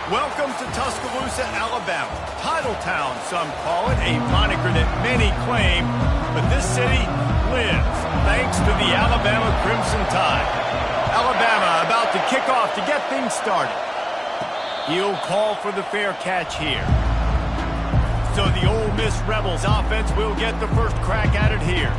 Welcome to Tuscaloosa, Alabama. Title Town, some call it, a moniker that many claim, but this city lives thanks to the Alabama Crimson Tide. Alabama about to kick off to get things started. He'll call for the fair catch here. So the Ole Miss Rebels offense will get the first crack at it here.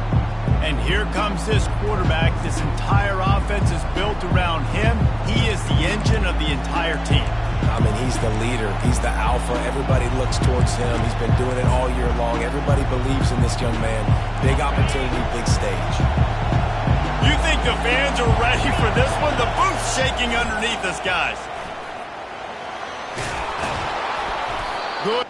And here comes this quarterback. This entire offense is built around him. He is the engine of the entire team. I mean, he's the leader. He's the alpha. Everybody looks towards him. He's been doing it all year long. Everybody believes in this young man. Big opportunity, big stage. You think the fans are ready for this one? The booth's shaking underneath us, guys. Good.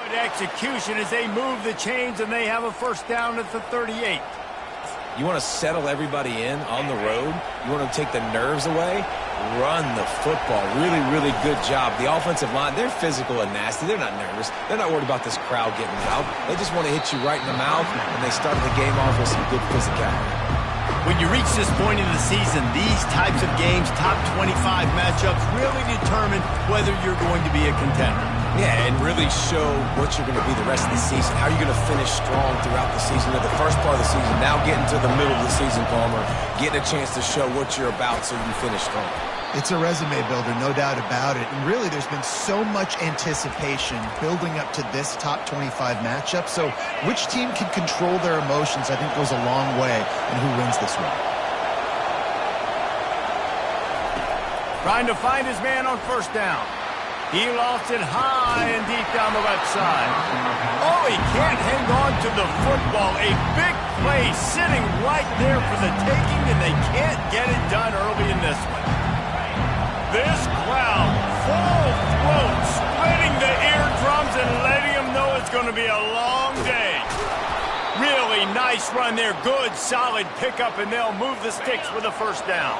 Execution as they move the chains and they have a first down at the 38. You want to settle everybody in on the road? You want to take the nerves away? Run the football. Really, really good job. The offensive line, they're physical and nasty. They're not nervous. They're not worried about this crowd getting loud. They just want to hit you right in the mouth, and they start the game off with some good physicality. When you reach this point in the season, these types of games, top 25 matchups, really determine whether you're going to be a contender. Yeah, and really show what you're going to be the rest of the season. How you're going to finish strong throughout the season, or the first part of the season. Now getting to the middle of the season, Palmer, getting a chance to show what you're about so you finish strong. It's a resume builder, no doubt about it. And really, there's been so much anticipation building up to this top 25 matchup. So which team can control their emotions, I think, goes a long way in who wins this one. Trying to find his man on first down. He lost it high and deep down the left side. Oh, he can't hang on to the football. A big play sitting right there for the taking, and they can't get it done early in this one. This crowd, full throat, splitting the eardrums and letting them know it's going to be a long day. Really nice run there. Good, solid pickup, and they'll move the sticks with a first down.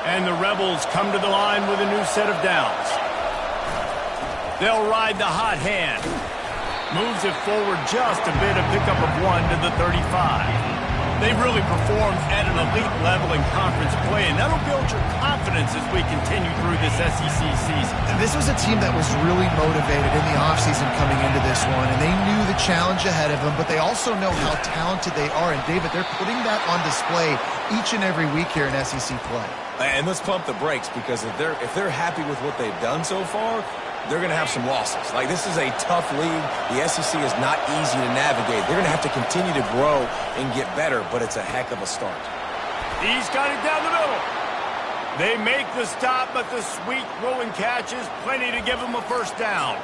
And the Rebels come to the line with a new set of downs. They'll ride the hot hand. Moves it forward just a bit, a pickup of 1 to the 35. They really performed at an elite level in conference play, and that'll build your confidence as we continue through this SEC season. This was a team that was really motivated in the offseason coming into this one, and they knew the challenge ahead of them, but they also know how talented they are. And, David, they're putting that on display each and every week here in SEC play. And let's pump the brakes, because if they're happy with what they've done so far, they're going to have some losses. Like, this is a tough league. The SEC is not easy to navigate. They're going to have to continue to grow and get better, but it's a heck of a start. He's got it down the middle. They make the stop, but the sweet rolling catch is plenty to give them a first down.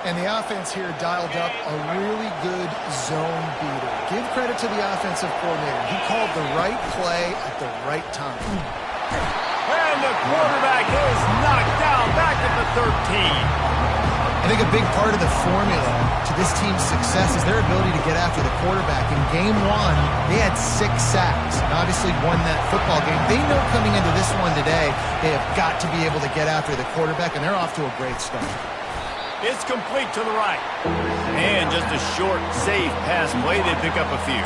And the offense here dialed up a really good zone beater. Give credit to the offensive coordinator. He called the right play at the right time. And the quarterback is knocked down back at the 13. I think a big part of the formula to this team's success is their ability to get after the quarterback. In game one, they had 6 sacks and obviously won that football game. They know coming into this one today, they have got to be able to get after the quarterback, and they're off to a great start. It's complete to the right. And just a short, safe pass play, they pick up a few.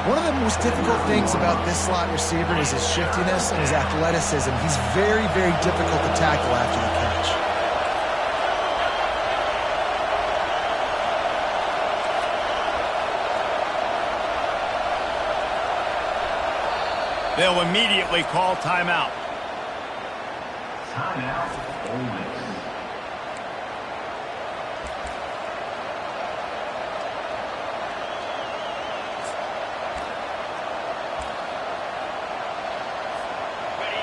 One of the most difficult things about this slot receiver is his shiftiness and his athleticism. He's very, very difficult to tackle after the catch. They'll immediately call timeout. Timeout, Ole Miss.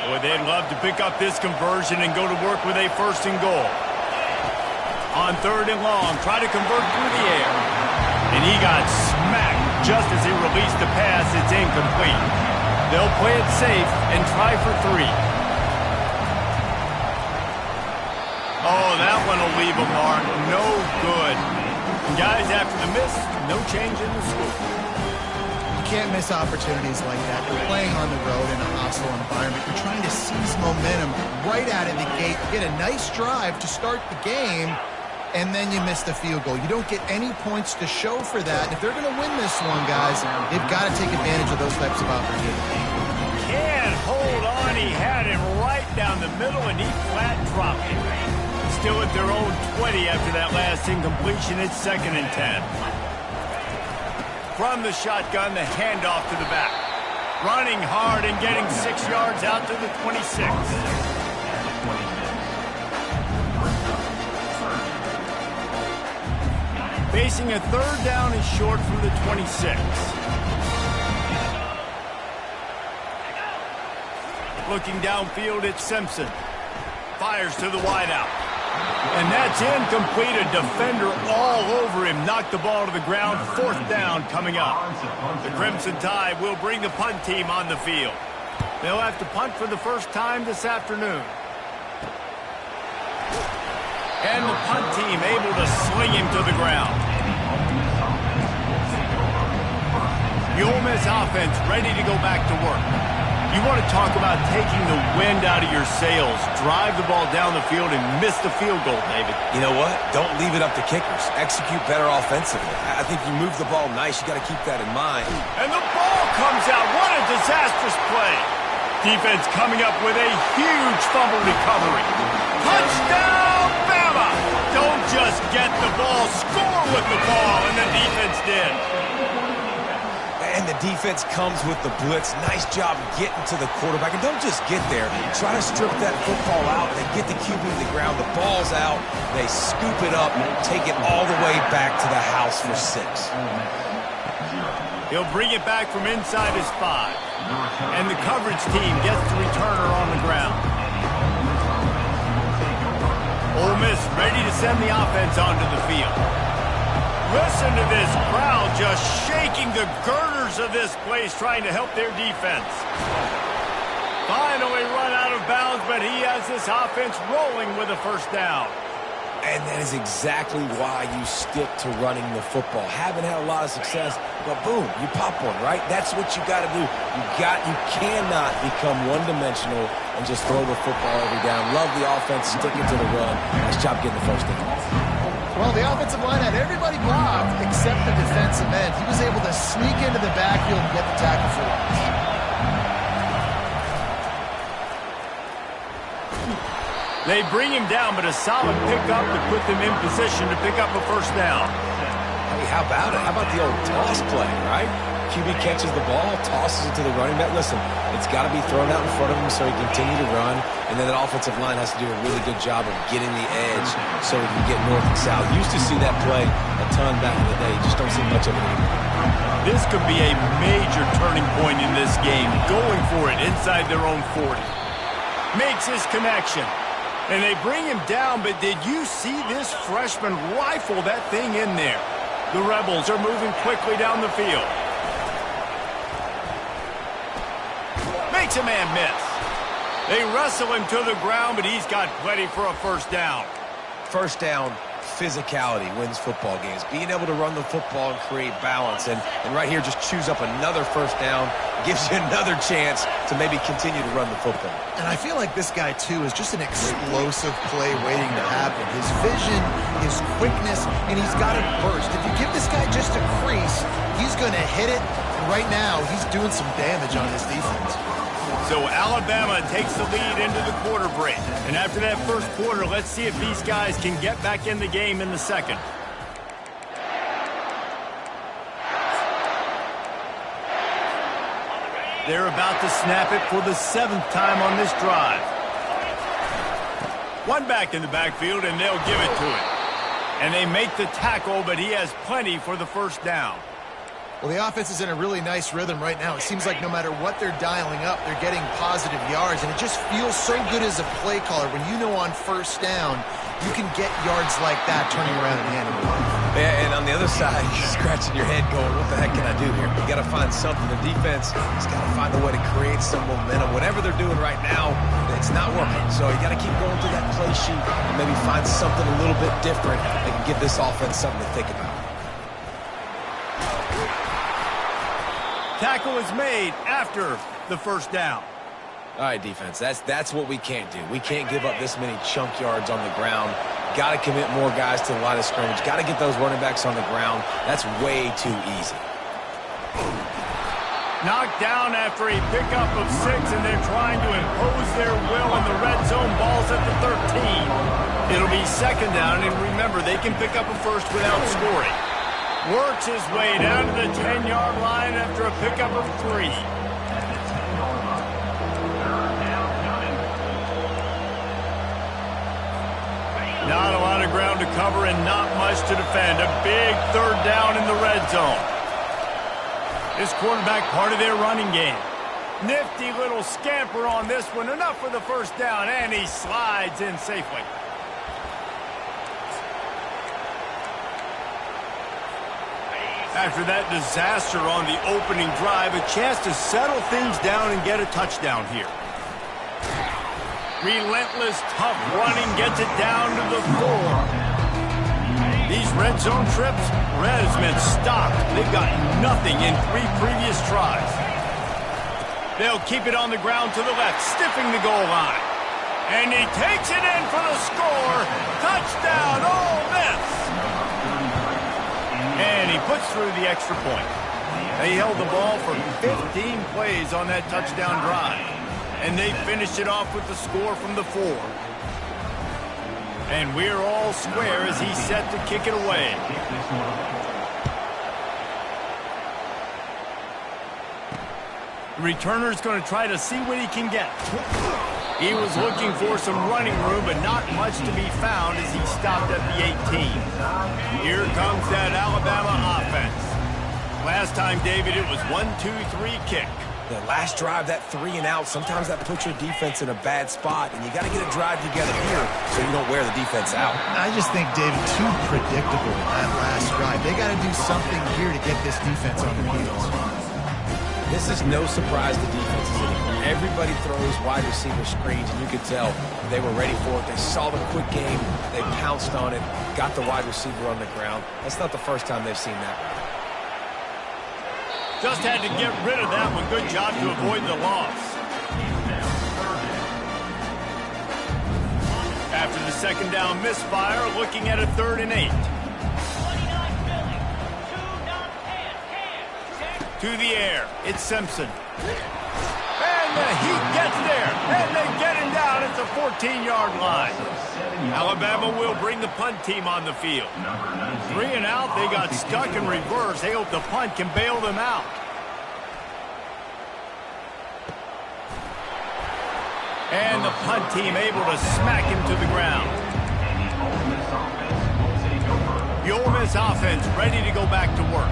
Boy, they'd love to pick up this conversion and go to work with a 1st and goal. On 3rd and long, try to convert through the air. And he got smacked just as he released the pass. It's incomplete. They'll play it safe and try for 3. Oh, that one will leave a mark. No good. And guys, after the miss, no change in the score. You can't miss opportunities like that. You're playing on the road in a hostile environment. You're trying to seize momentum right out of the gate. You get a nice drive to start the game, and then you miss the field goal. You don't get any points to show for that. And if they're going to win this one, guys, they've got to take advantage of those types of opportunities. Can't hold on. He had it right down the middle, and he flat dropped it. Still at their own 20 after that last incompletion. It's 2nd and 10. From the shotgun, the handoff to the back. Running hard and getting 6 yards out to the 26. Facing a 3rd down and short from the 26. Looking downfield, it's Simpson. Fires to the wideout. And that's incomplete. A defender all over him. Knocked the ball to the ground. 4th down coming up. The Crimson Tide will bring the punt team on the field. They'll have to punt for the first time this afternoon. And the punt team able to sling him to the ground. The Ole Miss offense ready to go back to work. You want to talk about taking the wind out of your sails. Drive the ball down the field and miss the field goal, David. You know what? Don't leave it up to kickers. Execute better offensively. I think you move the ball nice. You got to keep that in mind. And the ball comes out. What a disastrous play. Defense coming up with a huge fumble recovery. Touchdown, Bama! Don't just get the ball, score with the ball, and the defense did. And the defense comes with the blitz. Nice job getting to the quarterback. And don't just get there. Try to strip that football out. They get the QB to the ground. The ball's out. They scoop it up and take it all the way back to the house for 6. He'll bring it back from inside his 5. And the coverage team gets the returner on the ground. Ole Miss ready to send the offense onto the field. Listen to this crowd just shaking the girders of this place, trying to help their defense. Finally run out of bounds, but he has this offense rolling with a 1st down. And that is exactly why you stick to running the football. Haven't had a lot of success, but boom, you pop one, right? That's what you got to do. You cannot become one-dimensional and just throw the football every down. Love the offense, sticking to the run. Nice job getting the 1st down. Well, the offensive line had everybody blocked except the defensive end. He was able to sneak into the backfield and get the tackle for loss. They bring him down, but a solid pickup to put them in position to pick up a 1st down. Hey, how about it? How about the old toss play, right? QB catches the ball, tosses it to the running back. Listen, it's got to be thrown out in front of him so he can continue to run. And then that offensive line has to do a really good job of getting the edge so he can get north and south. Used to see that play a ton back in the day. You just don't see much of it anymore. This could be a major turning point in this game. Going for it inside their own 40. Makes his connection. And they bring him down, but did you see this freshman rifle that thing in there? The Rebels are moving quickly down the field. Makes a man miss. They wrestle him to the ground, but he's got plenty for a 1st down. 1st down, physicality wins football games. Being able to run the football and create balance. And right here, just choose up another 1st down. Gives you another chance to maybe continue to run the football. And I feel like this guy, too, is just an explosive play waiting to happen. His vision his quickness, and he's got a burst. If you give this guy just a crease, he's going to hit it. And right now, he's doing some damage on his defense. So Alabama takes the lead into the quarter break. And after that first quarter, let's see if these guys can get back in the game in the second. They're about to snap it for the 7th time on this drive. One back in the backfield, and they'll give it to him. And they make the tackle, but he has plenty for the first down. Well, the offense is in a really nice rhythm right now. It seems like no matter what they're dialing up, they're getting positive yards, and it just feels so good as a play caller when you know on first down you can get yards like that turning around and handing it off. Yeah, and on the other side, you're scratching your head going, what the heck can I do here? You got to find something. The defense has got to find a way to create some momentum. Whatever they're doing right now, it's not working. So you got to keep going through that play sheet and maybe find something a little bit different that can give this offense something to think about. Tackle is made after the first down. All right, defense, that's what we can't do. We can't give up this many chunk yards on the ground. Got to commit more guys to the line of scrimmage. Got to get those running backs on the ground. That's way too easy. Knocked down after a pickup of 6, and they're trying to impose their will in the red zone. Ball's at the 13. It'll be second down, and remember, they can pick up a first without scoring. Works his way down to the 10-yard line after a pickup of 3. Not a lot of ground to cover and not much to defend. A big third down in the red zone. This quarterback part of their running game. Nifty little scamper on this one. Enough for the first down, and he slides in safely. After that disaster on the opening drive, a chance to settle things down and get a touchdown here. Relentless, tough running gets it down to the 4. These red zone trips, red has been stopped. They've got nothing in 3 previous tries. They'll keep it on the ground to the left, stiffing the goal line. And he takes it in for the score. Touchdown, Ole Miss. And he puts through the extra point. They held the ball for 15 plays on that touchdown drive. And they finished it off with the score from the 4. And we're all square as he's set to kick it away. The returner's going to try to see what he can get. He was looking for some running room, but not much to be found as he stopped at the 18. Here comes that Alabama offense. Last time, David, it was 1-2-3 kick. The last drive, that 3 and out, sometimes that puts your defense in a bad spot, and you got to get a drive together here so you don't wear the defense out. I just think, David, too predictable that last drive. They got to do something here to get this defense on their heels. This is no surprise to defenses anymore. Everybody throws wide receiver screens, and you could tell they were ready for it. They saw the quick game. They pounced on it, got the wide receiver on the ground. That's not the first time they've seen that. Just had to get rid of that one. Good job to avoid the loss. After the second down misfire, looking at a 3rd and 8. To the air, it's Simpson. And he gets there, and they get him down at the 14-yard line. Alabama will bring the punt team on the field. 3 and out, they got stuck in reverse. They hope the punt can bail them out. And the punt team able to smack him to the ground. The Ole Miss offense ready to go back to work.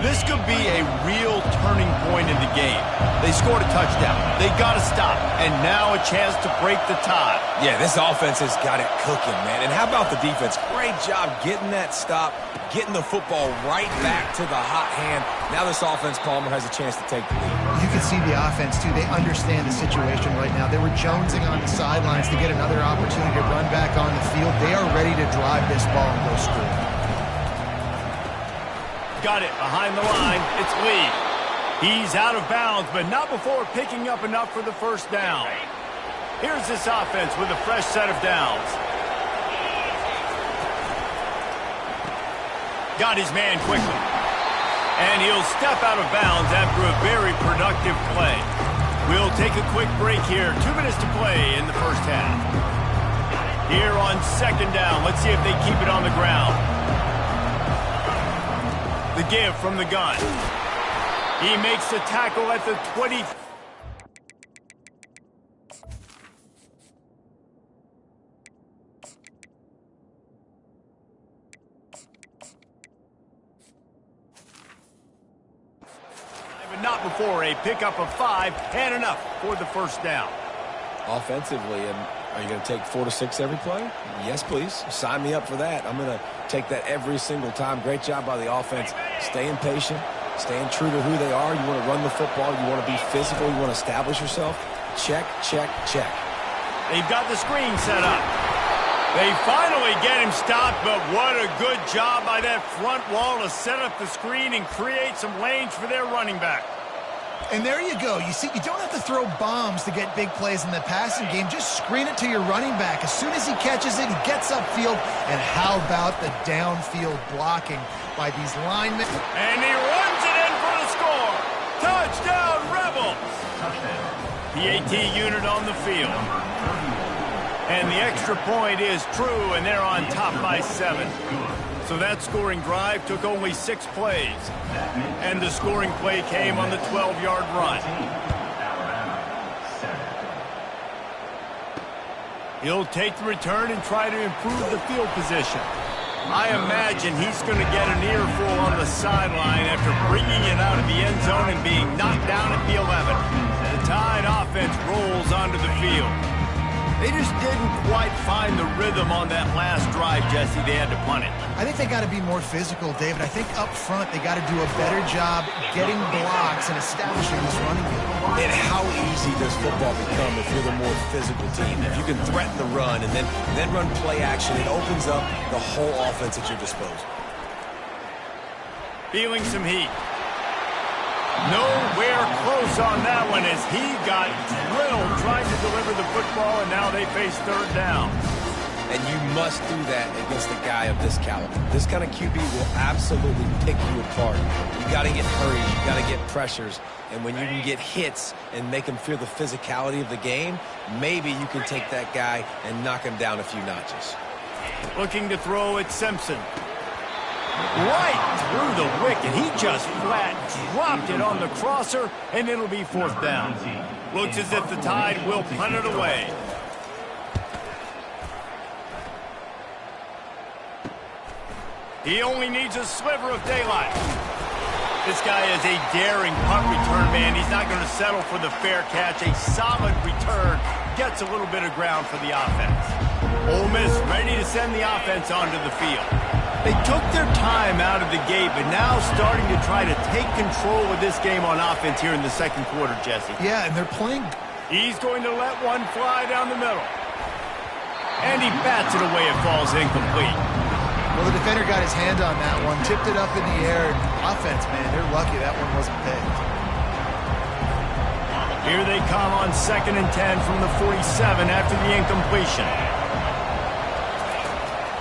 This could be a real turning point in the game. They scored a touchdown. They got to stop. And now a chance to break the tie. Yeah, this offense has got it cooking, man. And how about the defense? Great job getting that stop, getting the football right back to the hot hand. Now this offense, Palmer, has a chance to take the lead. You can see the offense, too. They understand the situation right now. They were jonesing on the sidelines to get another opportunity to run back on the field. They are ready to drive this ball and go score. Got it behind the line. It's Lee. He's out of bounds, but not before picking up enough for the first down. Here's this offense with a fresh set of downs. Got his man quickly. And he'll step out of bounds after a very productive play. We'll take a quick break here. 2 minutes to play in the first half. Here on second down, let's see if they keep it on the ground. The give from the gun. He makes the tackle at the 20. But not before a pickup of 5 and enough for the first down. Offensively, and are you going to take 4 to 6 every play? Yes, please. Sign me up for that. I'm going to take that every single time. Great job by the offense. Staying patient, staying true to who they are. You want to run the football. You want to be physical. You want to establish yourself. Check, check, check. They've got the screen set up. They finally get him stopped, but what a good job by that front wall to set up the screen and create some lanes for their running back. And there you go. You see, you don't have to throw bombs to get big plays in the passing game. Just screen it to your running back. As soon as he catches it, he gets upfield. And how about the downfield blocking by these linemen? And he runs it in for the score. Touchdown, Rebels. The AT unit on the field. And the extra point is true, and they're on top by 7. So that scoring drive took only 6 plays. And the scoring play came on the 12-yard run. He'll take the return and try to improve the field position. I imagine he's going to get an earful on the sideline after bringing it out of the end zone and being knocked down at the 11. The Tide offense rolls onto the field. They just didn't quite find the rhythm on that last drive, Jesse. They had to punt it. I think they got to be more physical, David. I think up front they got to do a better job getting blocks and establishing this running game. And how easy does football become if you're the more physical team? If you can threaten the run and then run play action, it opens up the whole offense at your disposal. Feeling some heat. Nowhere close on that one as he got drilled trying to deliver the football, and now they face third down. And you must do that against a guy of this caliber. This kind of QB will absolutely pick you apart. You got to get hurries, you got to get pressures, and when you can get hits and make him feel the physicality of the game, maybe you can take that guy and knock him down a few notches. Looking to throw at Simpson. Right through the wicket. He just flat dropped it on the crosser, and it'll be fourth down. Looks as if the Tide will punt it away. He only needs a sliver of daylight. This guy is a daring punt return man. He's not going to settle for the fair catch. A solid return gets a little bit of ground for the offense. Ole Miss ready to send the offense onto the field. They took their time out of the gate, but now starting to try to take control of this game on offense here in the second quarter, Jesse. Yeah, and they're playing. He's going to let one fly down the middle. And he bats it away. It falls incomplete. Well, the defender got his hand on that one, tipped it up in the air. Offense, man, they're lucky that one wasn't picked. Here they come on 2nd and 10 from the 47 after the incompletion.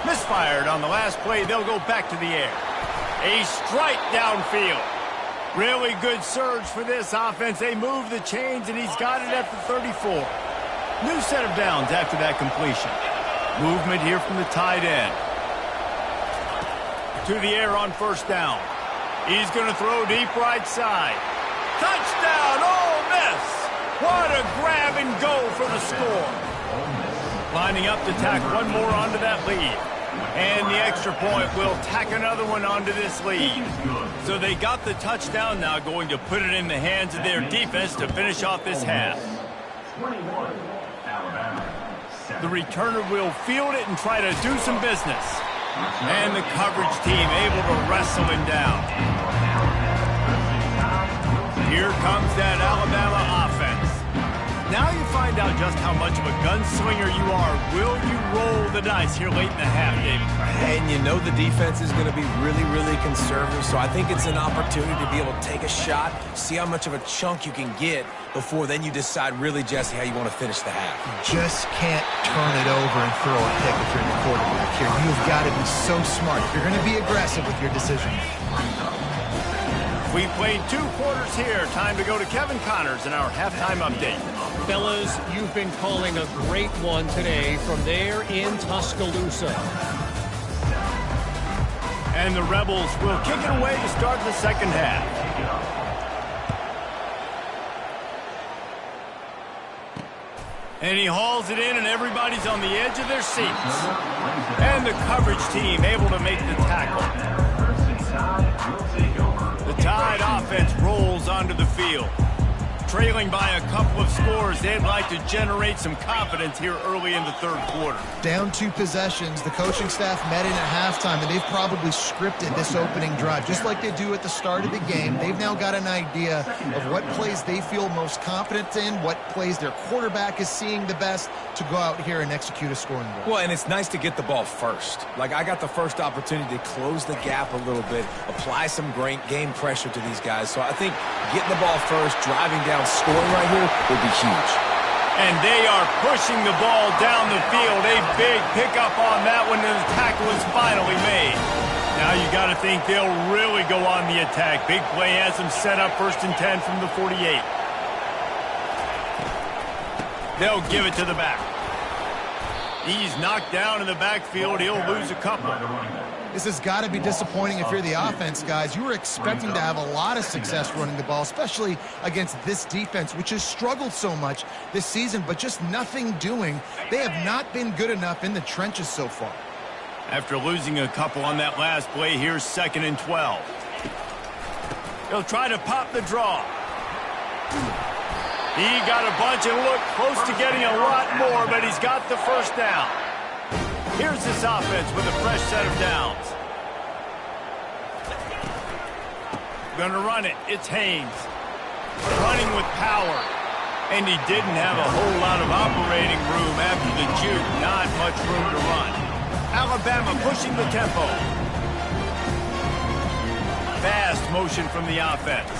Misfired on the last play. They'll go back to the air. A strike downfield. Really good surge for this offense. They move the chains, and he's got it at the 34. New set of downs after that completion. Movement here from the tight end. To the air on first down. He's going to throw deep right side. Touchdown, Ole Miss! What a grab and go for the score. Lining up to tack one more onto that lead. And the extra point will tack another one onto this lead. So they got the touchdown, now going to put it in the hands of their defense to finish off this half. The returner will field it and try to do some business. And the coverage team able to wrestle him down. Here comes that Alabama offense. Now you find out just how much of a gunslinger you are. Will you roll the dice here late in the half, David? And you know the defense is going to be really, really conservative, so I think it's an opportunity to be able to take a shot, see how much of a chunk you can get before then you decide really, Jesse, how you want to finish the half. You just can't turn it over and throw a pick if you're the quarterback here. You've got to be so smart. You're going to be aggressive with your decision. We played 2 quarters here. Time to go to Kevin Connors in our halftime update. Fellas, you've been calling a great one today from there in Tuscaloosa. And the Rebels will kick it away to start the second half. And he hauls it in, and everybody's on the edge of their seats. And the coverage team able to make the tackle. The Tide offense rolls onto the field. Trailing by a couple of scores, they'd like to generate some confidence here early in the third quarter. Down 2 possessions, the coaching staff met in at halftime, and they've probably scripted this opening drive. Just like they do at the start of the game, they've now got an idea of what plays they feel most confident in, what plays their quarterback is seeing the best to go out here and execute a scoring drive. Well, and it's nice to get the ball first. Like, I got the first opportunity to close the gap a little bit, apply some great game pressure to these guys. So I think getting the ball first, driving down, scoring right here would be huge. And they are pushing the ball down the field. A big pickup on that one, and the tackle is finally made. Now you got to think they'll really go on the attack. Big play has them set up 1st and 10 from the 48. They'll give it to the back. He's knocked down in the backfield. He'll lose a couple. This has got to be disappointing if you're the offense, guys. You were expecting to have a lot of success running the ball, especially against this defense, which has struggled so much this season, but just nothing doing. They have not been good enough in the trenches so far. After losing a couple on that last play, here's 2nd and 12. He'll try to pop the draw. He got a bunch and looked close to getting a lot more, but he's got the first down. Here's this offense with a fresh set of downs. Gonna run it. It's Haynes. Running with power. And he didn't have a whole lot of operating room after the juke. Not much room to run. Alabama pushing the tempo. Fast motion from the offense.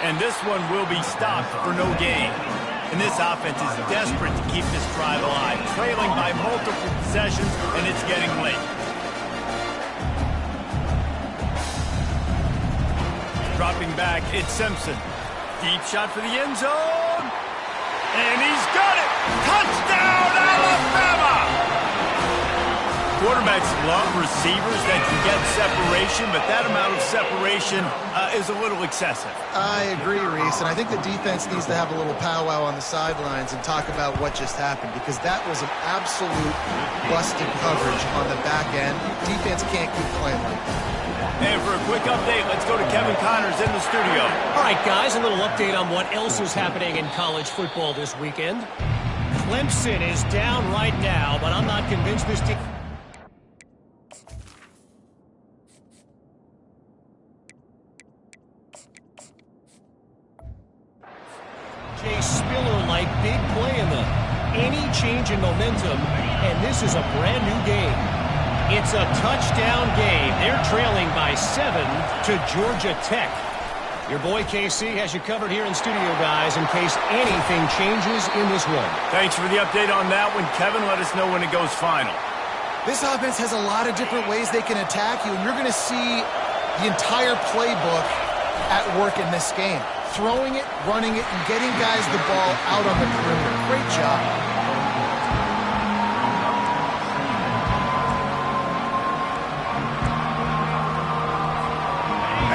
And this one will be stopped for no gain. And this offense is desperate to keep this drive alive, trailing by multiple possessions, and it's getting late. Dropping back, it's Simpson. Deep shot for the end zone. And he's got it! Touchdown, Alabama! Quarterbacks love receivers that can get separation, but that amount of separation is a little excessive. I agree, Reese, and I think the defense needs to have a little powwow on the sidelines and talk about what just happened, because that was an absolute busted coverage on the back end. Defense can't keep playing like that. And for a quick update, let's go to Kevin Connors in the studio. All right, guys, a little update on what else is happening in college football this weekend. Clemson is down right now, but I'm not convinced this team... Spiller-like big play in them. Any change in momentum, and this is a brand new game. It's a touchdown game. They're trailing by 7 to Georgia Tech. Your boy KC has you covered here in studio, guys, in case anything changes in this one. Thanks for the update on that one, Kevin. Let us know when it goes final. This offense has a lot of different ways they can attack you, and you're going to see the entire playbook at work in this game. Throwing it, running it, and getting guys the ball out on the perimeter. Great job.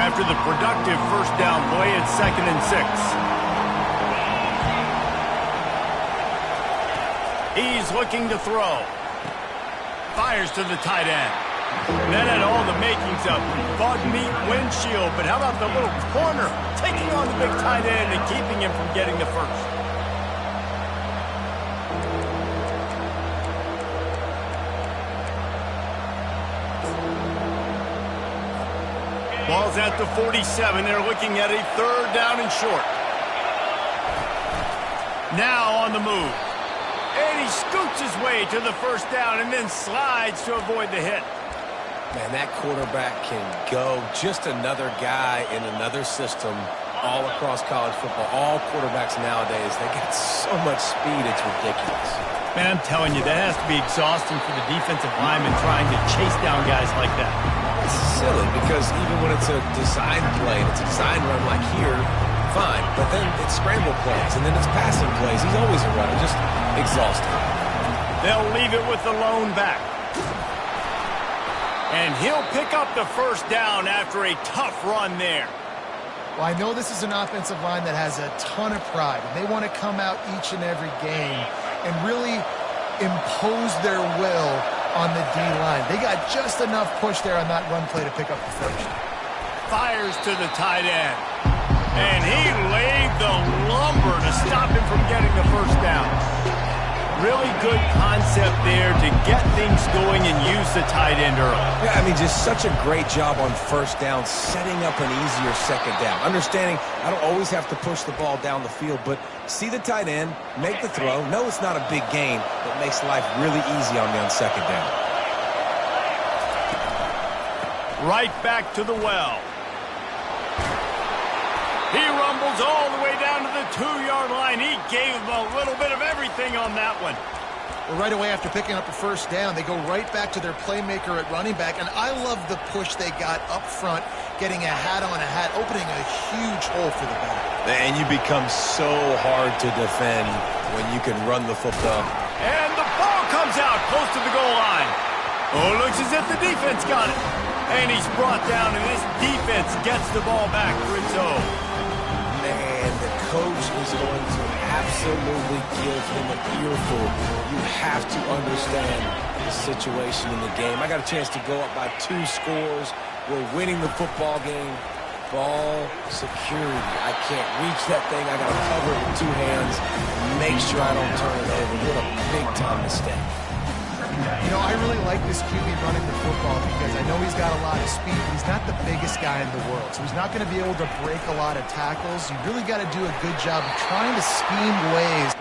After the productive first down play, it's 2nd and 6. He's looking to throw. Fires to the tight end. That had all the makings of bug meat windshield, but how about the little corner taking on the big tight end and keeping him from getting the first? Ball's at the 47. They're looking at a 3rd down and short. Now on the move. And he scoots his way to the 1st down and then slides to avoid the hit. Man, that quarterback can go. Just another guy in another system all across college football. All quarterbacks nowadays, they got so much speed, it's ridiculous. Man, I'm telling you, that has to be exhausting for the defensive lineman trying to chase down guys like that. It's silly because even when it's a design play, and it's a design run like here, fine. But then it's scramble plays, and then it's passing plays. He's always a runner, just exhausting. They'll leave it with the lone back. And he'll pick up the 1st down after a tough run there. Well, I know this is an offensive line that has a ton of pride, and they want to come out each and every game and really impose their will on the D-line. They got just enough push there on that run play to pick up the 1st. Fires to the tight end. And he laid the lumber to stop him from getting the 1st down. Really good concept there to get things going and use the tight end early. Yeah, I mean, just such a great job on 1st down, setting up an easier 2nd down. Understanding I don't always have to push the ball down the field, but see the tight end, make the throw. No, it's not a big gain, but makes life really easy on me on 2nd down. Right back to the well. He rumbles all the way down to the 2-yard line. He gave him a little bit of everything on that one. Well, right away after picking up a 1st down, they go right back to their playmaker at running back. And I love the push they got up front, getting a hat on a hat, opening a huge hole for the back. And you become so hard to defend when you can run the football. And the ball comes out close to the goal line. Oh, looks as if the defense got it. And he's brought down, and this defense gets the ball back for its own. Man, the coach is going to absolutely give him an earful. You have to understand the situation in the game. I got a chance to go up by 2 scores. We're winning the football game. Ball security. I can't reach that thing. I got to cover it with 2 hands. Make sure I don't turn it over. What a big-time mistake. You know, I really like this QB running the football because I know he's got a lot of speed. He's not the biggest guy in the world, so he's not going to be able to break a lot of tackles. You really got to do a good job of trying to scheme ways.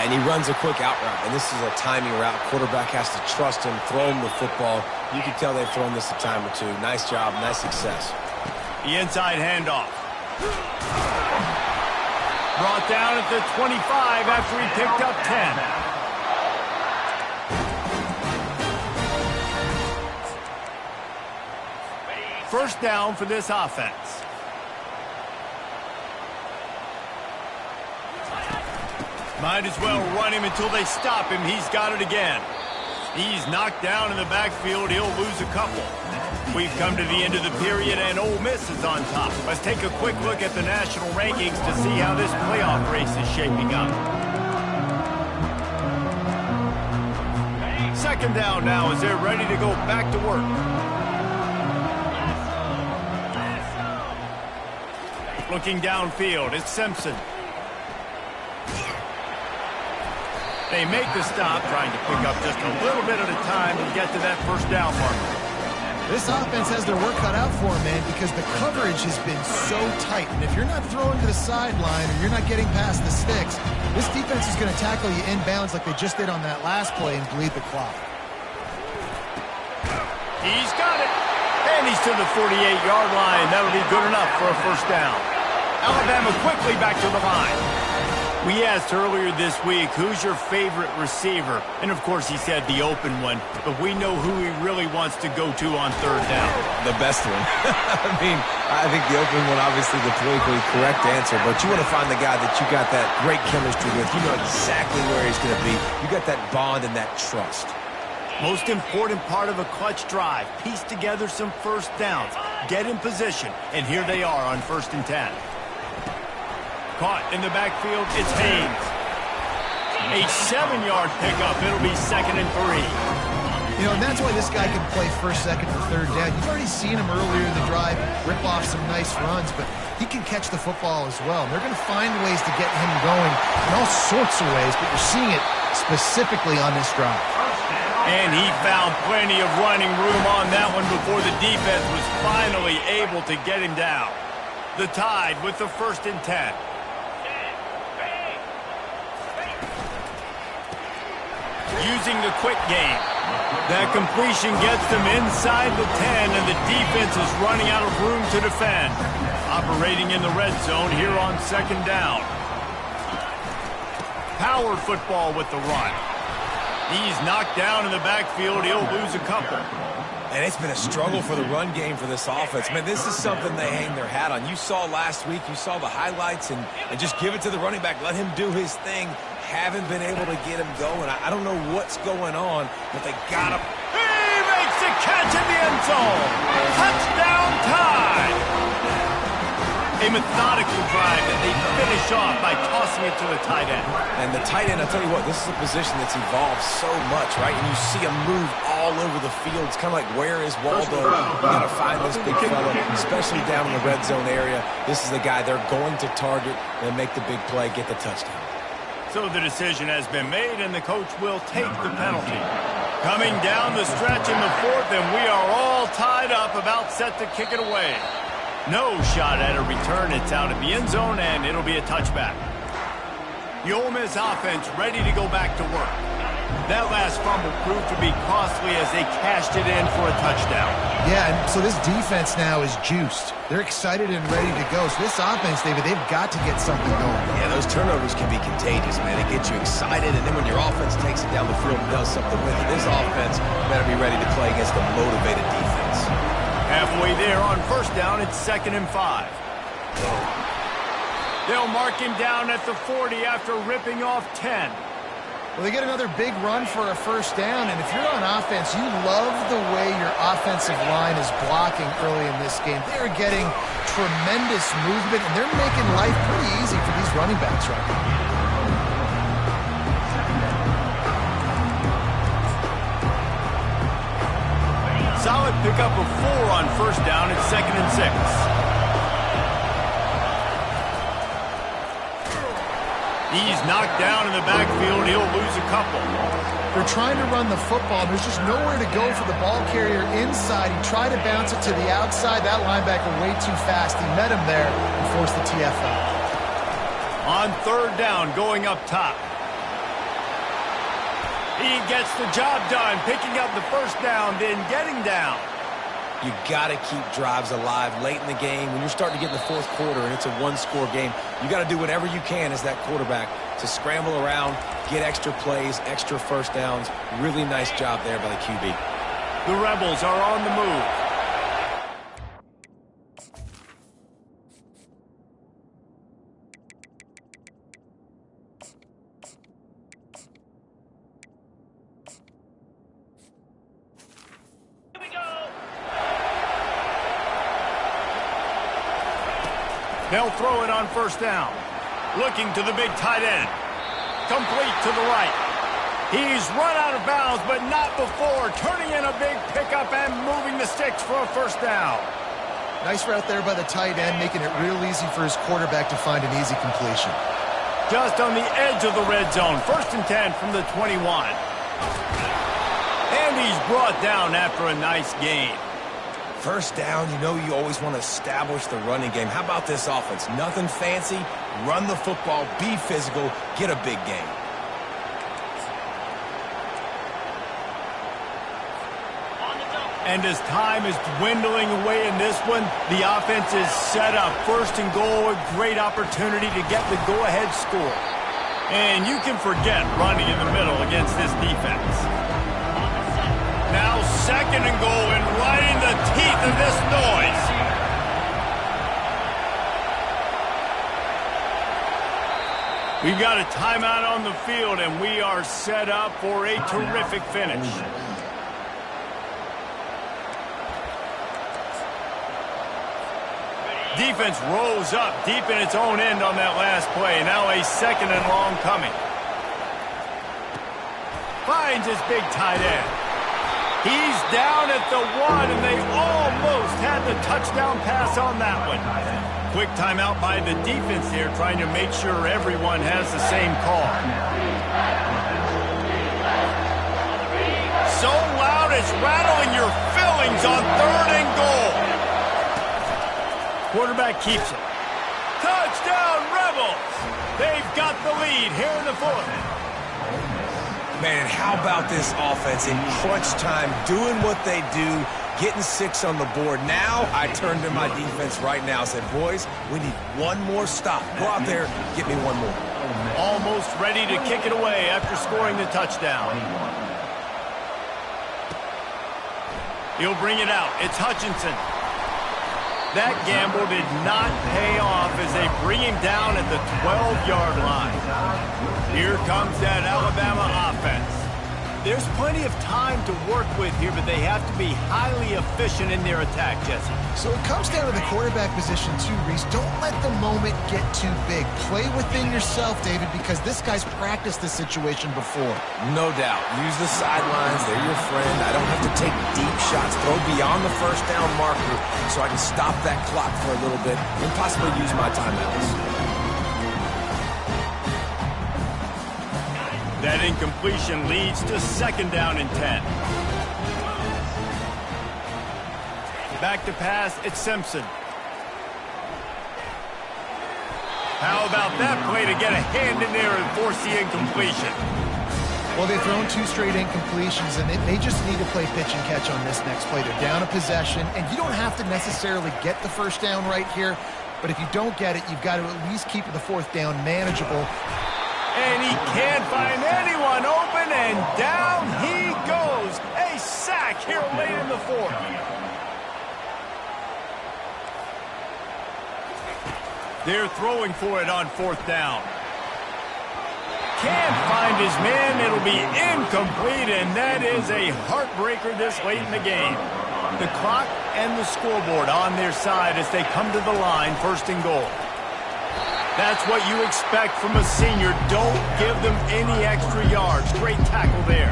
And he runs a quick out route, and this is a timing route. Quarterback has to trust him, throw him the football. You can tell they've thrown this a time or 2. Nice job, nice success. The inside handoff. Brought down at the 25 after he picked up 10. First down for this offense. Might as well run him until they stop him. He's got it again. He's knocked down in the backfield. He'll lose a couple. We've come to the end of the period, and Ole Miss is on top. Let's take a quick look at the national rankings to see how this playoff race is shaping up. 2nd down now as they're ready to go back to work. Looking downfield, it's Simpson. They make the stop, trying to pick up just a little bit at a time and get to that 1st down marker. This offense has their work cut out for them, man, because the coverage has been so tight. And if you're not throwing to the sideline or you're not getting past the sticks, this defense is going to tackle you inbounds like they just did on that last play and bleed the clock. He's got it. And he's to the 48-yard line. That'll be good enough for a 1st down. Alabama quickly back to the line. We asked earlier this week, who's your favorite receiver? And, of course, he said the open one. But we know who he really wants to go to on third down. The best one. I think the open one, obviously, the politically correct answer. But you want to find the guy that you got that great chemistry with. You know exactly where he's going to be. You got that bond and that trust. Most important part of a clutch drive. Piece together some first downs. Get in position. And here they are on 1st and 10. Caught in the backfield, it's Haynes. A 7-yard pickup. It'll be 2nd and 3. You know, and that's why this guy can play 1st, 2nd, or 3rd down. You've already seen him earlier in the drive rip off some nice runs, but he can catch the football as well. And they're going to find ways to get him going in all sorts of ways, but you're seeing it specifically on this drive. And he found plenty of running room on that one before the defense was finally able to get him down. The Tide with the 1st and 10. Using the quick game. That completion gets them inside the 10, and the defense is running out of room to defend. Operating in the red zone here on 2nd down. Power football with the run. He's knocked down in the backfield. He'll lose a couple. And it's been a struggle for the run game for this offense. Man, this is something they hang their hat on. You saw last week, you saw the highlights, and just give it to the running back. Let him do his thing. Haven't been able to get him going. I don't know what's going on, but they got him. He makes a catch in the end zone. Touchdown Tide. A methodical drive that they finish off by tossing it to the tight end. And the tight end, I'll tell you what, this is a position that's evolved so much, right? And you see him move all over the field. It's kind of like, where is Waldo? You got to find this big fella, especially down in the red zone area. This is the guy they're going to target and make the big play, get the touchdown. So the decision has been made, and the coach will take the penalty. Coming down the stretch in the 4th, and we are all tied up, about set to kick it away. No shot at a return. It's out of the end zone, and it'll be a touchback. The Ole Miss offense ready to go back to work. That last fumble proved to be costly as they cashed it in for a touchdown. Yeah, and so this defense now is juiced. They're excited and ready to go. So this offense, David, they've got to get something going. Yeah, those turnovers can be contagious, man. It gets you excited, and then when your offense takes it down the field and does something with it, this offense better be ready to play against a motivated defense. Halfway there on 1st down, it's 2nd and 5. They'll mark him down at the 40 after ripping off 10. Well, they get another big run for a 1st down, and if you're on offense, you love the way your offensive line is blocking early in this game. They are getting tremendous movement, and they're making life pretty easy for these running backs right now. Solid pickup of 4 on 1st down. It's 2nd and 6. He's knocked down in the backfield. He'll lose a couple. They're trying to run the football. There's just nowhere to go for the ball carrier inside. He tried to bounce it to the outside. That linebacker way too fast. He met him there and forced the TFL. On 3rd down, going up top. He gets the job done, picking up the 1st down, then getting down. You got to keep drives alive late in the game. When you're starting to get in the 4th quarter and it's a one-score game, you got to do whatever you can as that quarterback to scramble around, get extra plays, extra 1st downs. Really nice job there by the QB. The Rebels are on the move. They'll throw it on 1st down. Looking to the big tight end. Complete to the right. He's run out of bounds, but not before. Turning in a big pickup and moving the sticks for a 1st down. Nice route there by the tight end, making it real easy for his quarterback to find an easy completion. Just on the edge of the red zone. 1st and 10 from the 21. And he's brought down after a nice gain. 1st down, you know you always want to establish the running game. How about this offense? Nothing fancy. Run the football, be physical, get a big gain. And as time is dwindling away in this one, the offense is set up. 1st and goal, a great opportunity to get the go-ahead score. And you can forget running in the middle against this defense. Now 2nd and goal, and right in the teeth of this noise. We've got a timeout on the field, and we are set up for a terrific finish. Defense rose up deep in its own end on that last play. Now a 2nd and long coming. Finds his big tight end. He's down at the 1, and they almost had the touchdown pass on that one. Quick timeout by the defense here, trying to make sure everyone has the same call. So loud it's rattling your fillings on 3rd and goal. Quarterback keeps it. Touchdown, Rebels! They've got the lead here in the 4th. Man, how about this offense in crunch time, doing what they do, getting 6 on the board. Now I turn to my defense right now and said, boys, we need one more stop. Go out there, get me one more. Almost ready to kick it away after scoring the touchdown. He'll bring it out. It's Hutchinson. That gamble did not pay off as they bring him down at the 12-yard line. Here comes that Alabama offense. There's plenty of time to work with here, but they have to be highly efficient in their attack, Jesse. So it comes down to the quarterback position too, Reese. Don't let the moment get too big. Play within yourself, David, because this guy's practiced this situation before. No doubt. Use the sidelines. They're your friend. I don't have to take deep shots, throw beyond the 1st down marker so I can stop that clock for a little bit and possibly use my timeouts. That incompletion leads to 2nd down and 10. Back to pass, it's Simpson. How about that play to get a hand in there and force the incompletion? Well, they've thrown 2 straight incompletions, and they just need to play pitch and catch on this next play. They're down a possession, and you don't have to necessarily get the 1st down right here, but if you don't get it, you've got to at least keep the 4th down manageable. And he can't find anyone open, and down he goes. A sack here late in the 4th. They're throwing for it on 4th down. Can't find his man. It'll be incomplete, and that is a heartbreaker this late in the game. The clock and the scoreboard on their side as they come to the line, 1st and goal. That's what you expect from a senior. Don't give them any extra yards. Great tackle there.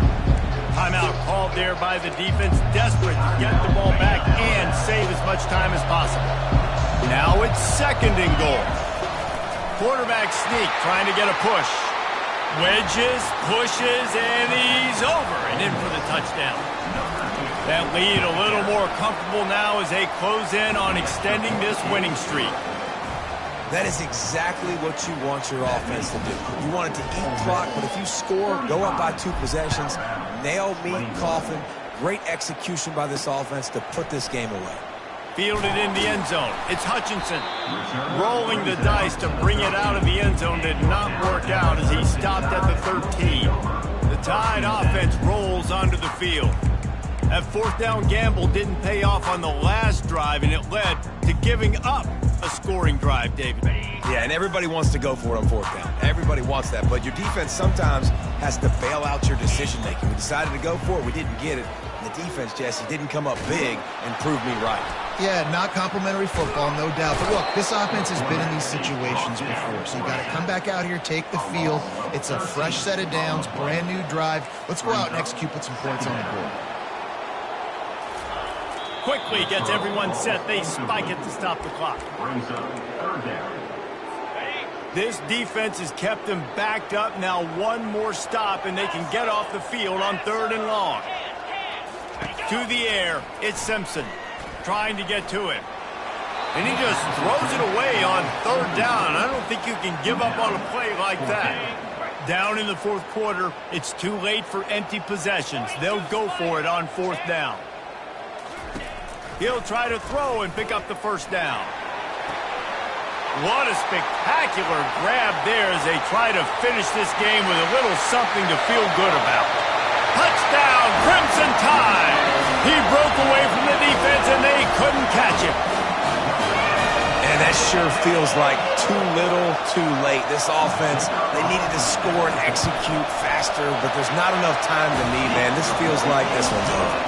Timeout called there by the defense, desperate to get the ball back and save as much time as possible. Now it's 2nd and goal. Quarterback sneak, trying to get a push. Wedges, pushes, and he's over and in for the touchdown. That lead a little more comfortable now as they close in on extending this winning streak. That is exactly what you want your offense to do. You want it to eat clock, but if you score, go up by 2 possessions, nail meat, coffin. Great execution by this offense to put this game away. Fielded in the end zone. It's Hutchinson. Rolling the dice to bring it out of the end zone did not work out as he stopped at the 13. The Tide offense rolls onto the field. That 4th down gamble didn't pay off on the last drive, and it led to giving up a scoring drive, David. Yeah, and everybody wants to go for it on 4th down. Everybody wants that, but your defense sometimes has to bail out your decision-making. We decided to go for it. We didn't get it. And the defense, Jesse, didn't come up big and prove me right. Yeah, not complimentary football, no doubt. But look, this offense has been in these situations before, so you got to come back out here, take the field. It's a fresh set of downs, brand new drive. Let's go out and execute, put some points on the board. Quickly gets everyone set. They spike it to stop the clock. This defense has kept them backed up. Now 1 more stop, and they can get off the field on 3rd and long. To the air, it's Simpson trying to get to him. And he just throws it away on 3rd down. I don't think you can give up on a play like that. Down in the 4th quarter, it's too late for empty possessions. They'll go for it on 4th down. He'll try to throw and pick up the 1st down. What a spectacular grab there as they try to finish this game with a little something to feel good about. Touchdown, Crimson Tide! He broke away from the defense and they couldn't catch him. And that sure feels like too little, too late. This offense, they needed to score and execute faster, but there's not enough time to me, man. This feels like this one's over.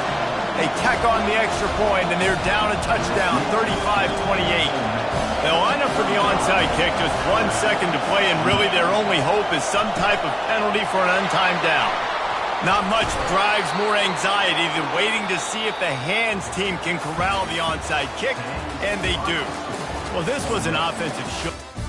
They tack on the extra point, and they're down a touchdown, 35-28. They'll line up for the onside kick, just 1 second to play, and really their only hope is some type of penalty for an untimed down. Not much drives more anxiety than waiting to see if the hands team can corral the onside kick, and they do. Well, this was an offensive show.